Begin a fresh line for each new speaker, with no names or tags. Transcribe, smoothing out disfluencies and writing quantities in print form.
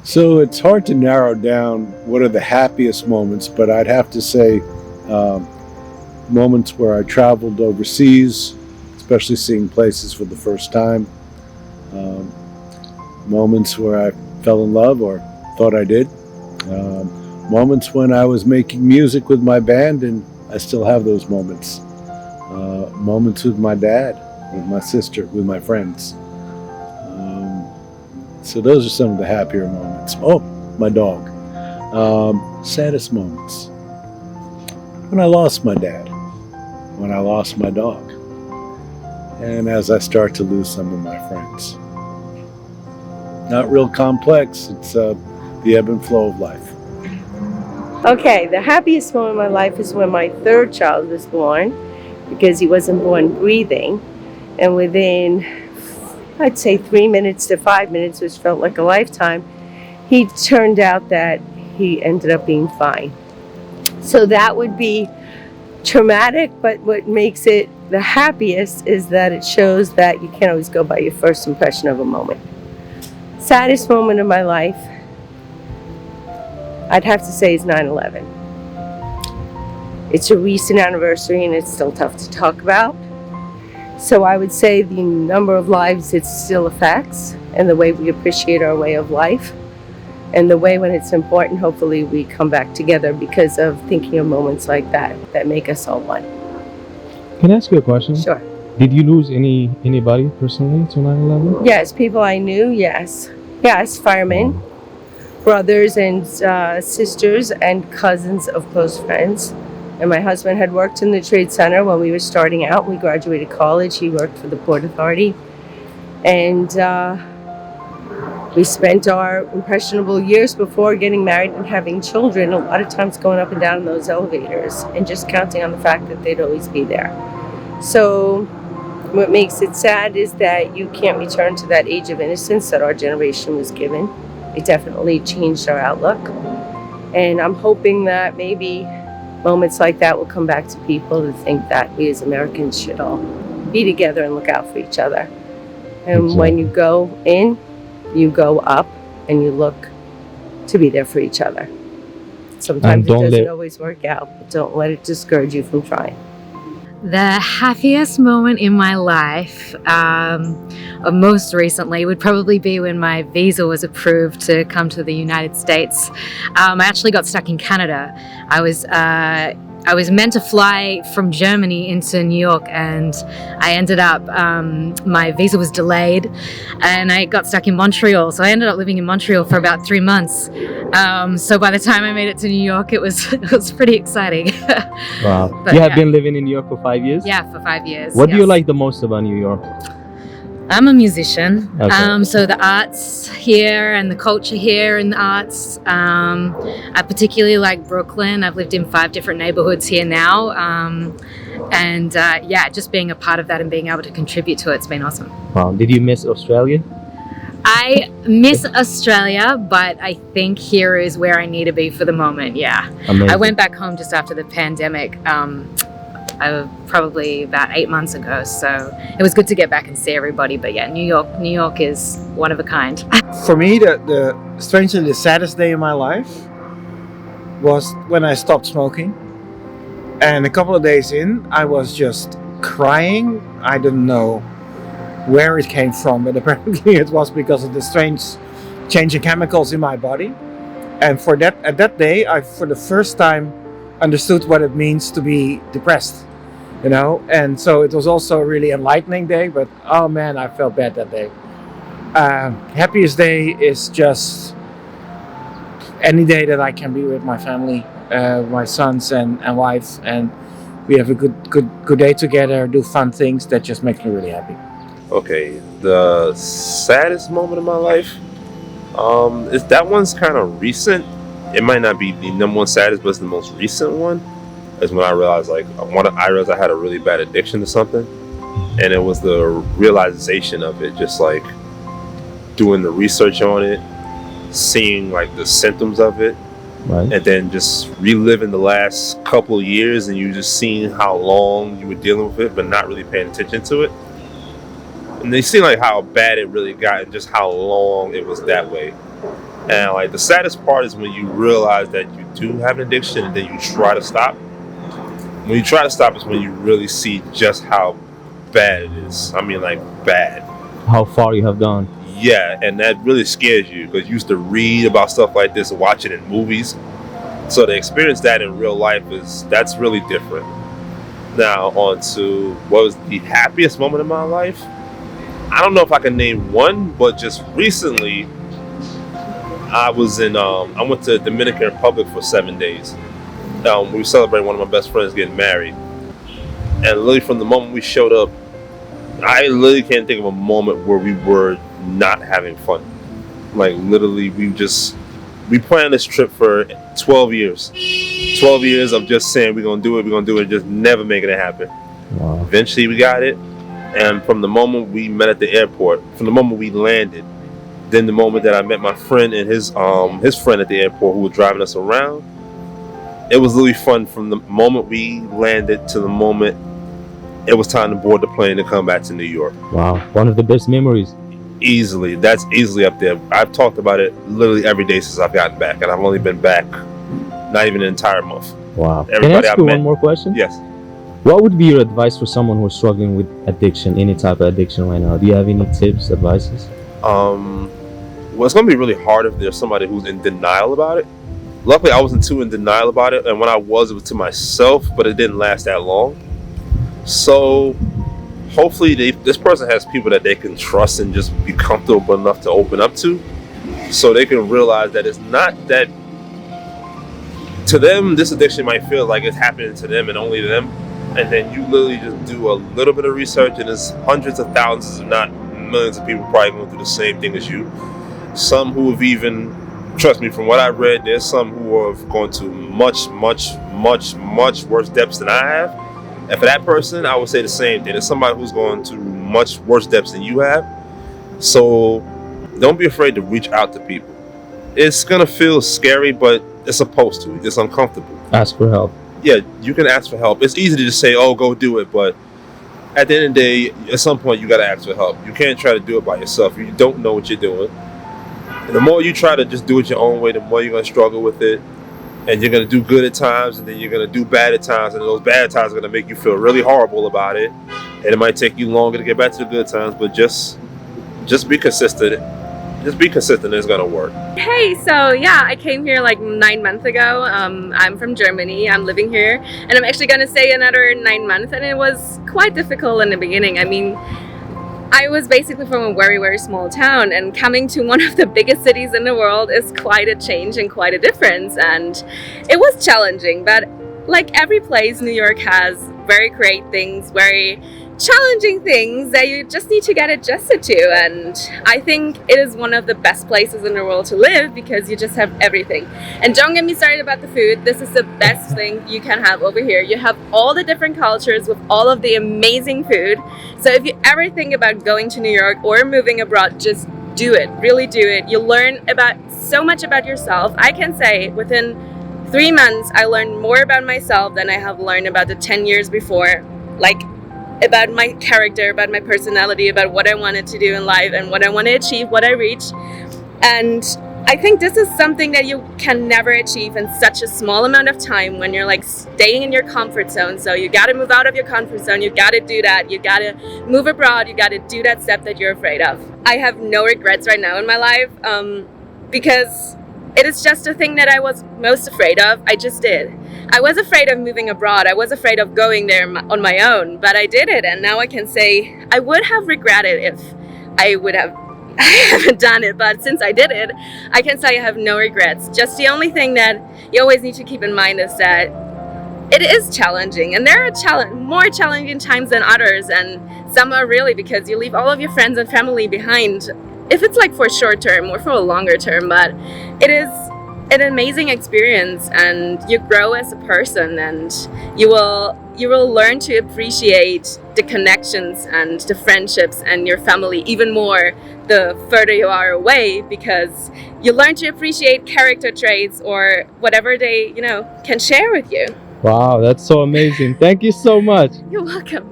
So it's hard to narrow down what are the happiest moments, but I'd have to say um, moments where I traveled overseas, especially seeing places for the first time, um, moments where I fell in love or thought I did, um, moments when I was making music with my band, and I still have those moments, moments with my dad, with my sister, with my friends. Um, so those are some of the happier moments. Oh, my dog. Saddest moments. When I lost my dad, when I lost my dog, and as I start to lose some of my friends. Not real complex, it's the ebb and flow of life.
Okay, the happiest moment of my life is when my third child was born, because he wasn't born breathing. And within, I'd say 3 minutes to 5 minutes, which felt like a lifetime, he turned out that he ended up being fine. So that would be traumatic, but what makes it the happiest is that it shows that you can't always go by your first impression of a moment. Saddest moment of my life, I'd have to say, is 9/11. It's a recent anniversary and it's still tough to talk about. So I would say the number of lives it still affects, and the way we appreciate our way of life, and the way when it's important, hopefully we come back together because of thinking of moments like that make us all one.
Can I ask you a question?
Sure.
Did you lose anybody personally to 9/11?
Yes, people I knew, yes. Yes, firemen, brothers and sisters and cousins of close friends. And my husband had worked in the Trade Center when we were starting out. We graduated college. He worked for the Port Authority. And we spent our impressionable years before getting married and having children a lot of times going up and down in those elevators and just counting on the fact that they'd always be there. So what makes it sad is that you can't return to that age of innocence that our generation was given. It definitely changed our outlook. And I'm hoping that maybe moments like that will come back to people to think that we as Americans should all be together and look out for each other. And when you go in, you go up and you look to be there for each other. Sometimes it doesn't always work out, but don't let it discourage you from trying.
The happiest moment in my life, most recently, would probably be when my visa was approved to come to the United States. I actually got stuck in Canada. I was meant to fly from Germany into New York, and I ended up, my visa was delayed, and I got stuck in Montreal. So I ended up living in Montreal for about 3 months. So by the time I made it to New York, it was pretty exciting.
Wow.
But
you have been living in New York for 5 years?
Yeah, for 5 years.
What do you like the most about New York?
I'm a musician,
Okay.
so the arts here and the culture here in the arts. I particularly like Brooklyn. I've lived in 5 different neighborhoods here now, and just being a part of that and being able to contribute to it's been awesome.
Wow. Did you miss Australia?
I miss Australia, but I think here is where I need to be for the moment. Yeah,
Amazing.
I went back home just after the pandemic. Probably about 8 months ago, so it was good to get back and see everybody. But yeah, New York is one of a kind.
For me, strangely the saddest day of my life was when I stopped smoking. And a couple of days in, I was just crying. I didn't know where it came from, but apparently it was because of the strange change in chemicals in my body. And at that day, I for the first time understood what it means to be depressed, and so it was also a really enlightening day. But oh man, I felt bad that day. Happiest day is just any day that I can be with my family, my sons and wife, and we have a good day together, do fun things that just make me really happy.
Okay, the saddest moment of my life, is that one's kind of recent. It might not be the number one saddest, but it's the most recent one. Is when I realized, I had a really bad addiction to something, and it was the realization of it. Just like doing the research on it, seeing like the symptoms of it,
Right.
and then just reliving the last couple of years, and you just seeing how long you were dealing with it, but not really paying attention to it. And they seen like how bad it really got, and just how long it was that way. And like the saddest part is when you realize that you do have an addiction and then you try to stop. When you try to stop is when you really see just how bad it is. I mean, like, bad.
How far you have gone.
Yeah, and that really scares you because you used to read about stuff like this and watch it in movies. So to experience that in real life that's really different. Now on to what was the happiest moment of my life. I don't know if I can name one, but just recently I went to Dominican Republic for 7 days. We celebrated one of my best friends getting married, and literally from the moment we showed up, I literally can't think of a moment where we were not having fun. Like literally, we planned this trip for 12 years. 12 years of just saying we're gonna do it, just never making it happen.
Wow.
Eventually, we got it, and from the moment we met at the airport, from the moment we landed, then the moment that I met my friend and his friend at the airport who were driving us around, it was really fun from the moment we landed to the moment it was time to board the plane to come back to New York.
Wow, one of the best memories.
That's easily up there. I've talked about it literally every day since I've gotten back, and I've only been back not even an entire month.
Wow. Can I
Everybody
ask
I've
you
met-
one more question?
Yes.
What would be your advice for someone who's struggling with addiction, any type of addiction right now? Do you have any tips, advices?
Well, it's going to be really hard if there's somebody who's in denial about it. Luckily, I wasn't too in denial about it, and when I was, it was to myself, but it didn't last that long. So hopefully this person has people that they can trust and just be comfortable enough to open up to, so they can realize that it's not that to them this addiction might feel like it's happening to them and only to them, and then you literally just do a little bit of research and there's hundreds of thousands if not millions of people probably going through the same thing as you. Some who have even, trust me, from what I read, there's some who have gone to much worse depths than I have. And for that person, I would say the same thing. There's somebody who's going to much worse depths than you have. So don't be afraid to reach out to people. It's going to feel scary, but it's supposed to. It's uncomfortable.
Ask for help.
Yeah, you can ask for help. It's easy to just say, oh, go do it. But at the end of the day, at some point, you got to ask for help. You can't try to do it by yourself. You don't know what you're doing. And the more you try to just do it your own way, the more you're going to struggle with it. And you're going to do good at times, and then you're going to do bad at times, and those bad times are going to make you feel really horrible about it. And it might take you longer to get back to the good times, but just be consistent. Just be consistent, it's going to work.
Hey, so yeah, I came here like 9 months ago. I'm from Germany. I'm living here, and I'm actually going to stay another 9 months, and it was quite difficult in the beginning. I mean, I was basically from a very, very small town, and coming to one of the biggest cities in the world is quite a change and quite a difference, and it was challenging, but like every place, New York has very great things, very challenging things that you just need to get adjusted to, and I think it is one of the best places in the world to live because you just have everything. And don't get me started about the food. This is the best thing you can have over here. You have all the different cultures with all of the amazing food. So if you ever think about going to New York or moving abroad, just do it. Really do it. You learn about so much about yourself. I can say within 3 months I learned more about myself than I have learned about the 10 years before. Like about my character, about my personality, about what I wanted to do in life and what I want to achieve, what I reach. And I think this is something that you can never achieve in such a small amount of time when you're like staying in your comfort zone. So you got to move out of your comfort zone. You got to do that. You got to move abroad. You got to do that step that you're afraid of. I have no regrets right now in my life because it is just a thing that I was most afraid of. I just did. I was afraid of moving abroad. I was afraid of going there on my own, but I did it. And now I can say I would have regretted if I haven't done it. But since I did it, I can say I have no regrets. Just the only thing that you always need to keep in mind is that it is challenging. And there are more challenging times than others. And some are really because you leave all of your friends and family behind. If it's like for a short term or for a longer term, but it is an amazing experience, and you grow as a person, and you will learn to appreciate the connections and the friendships and your family even more the further you are away, because you learn to appreciate character traits or whatever they can share with you.
Wow, that's so amazing. Thank you so much.
You're welcome.